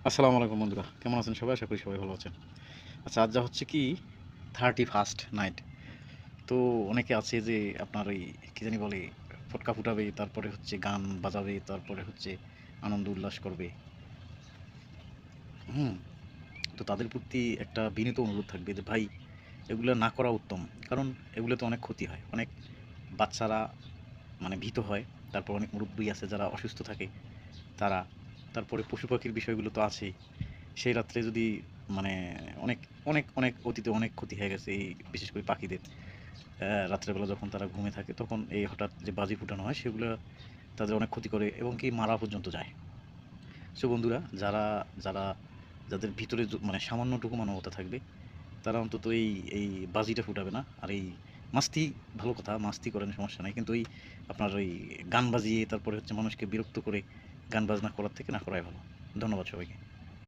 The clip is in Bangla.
আসসালামু আলাইকুম বন্ধুরা, কেমন আছেন সবাই? আশা করি সবাই ভালো আছেন। আচ্ছা, আজ যা হচ্ছে কি 31st নাইট। তো অনেকে আছে যে আপনার ওই কি জানি বলে ফটকা ফুটাবে, তারপরে হচ্ছে গান বাজাবে, তারপরে হচ্ছে আনন্দ উল্লাস করবে। হুম? তো তাদের প্রতি একটা বিনীত অনুরোধ থাকবে যে ভাই এগুলা না করা উত্তম। কারণ এগুলোতে অনেক ক্ষতি হয়। অনেক বাচ্চারা মানে ভীত হয়। তারপর অনেক মুরুব্বি আছে যারা অসুস্থ থাকে তারা। তারপরে পশু-পাখির বিষয়গুলো তো আছেই। সেই রাত্রে যদি মানে অনেক, অনেক অতীতে অনেক ক্ষতি হয়ে গেছে এই বিশেষ করে পাখিদের। রাত্রেবেলা যখন তারা ঘুমিয়ে থাকে তখন এই হঠাৎ যে বাজি ফুটানো হয় সেগুলা তাদের অনেক ক্ষতি করে এবং কি মারা পর্যন্ত যায়। সো বন্ধুরা যারা যাদের ভিতরে মানে সামান্যটুকু মানবতা থাকবে তারা অন্তত এই বাজিটা ফুটাবে না। আর এই মাস্তি ভালো কথা, মাস্তি করেন সমস্যা নাই। কিন্তু ওই আপনার ওই গান বাজিয়ে তারপরে হচ্ছে মানুষকে বিরক্ত করে গান বাজনা করার থেকে না করাই ভালো। ধন্যবাদ সবাইকে।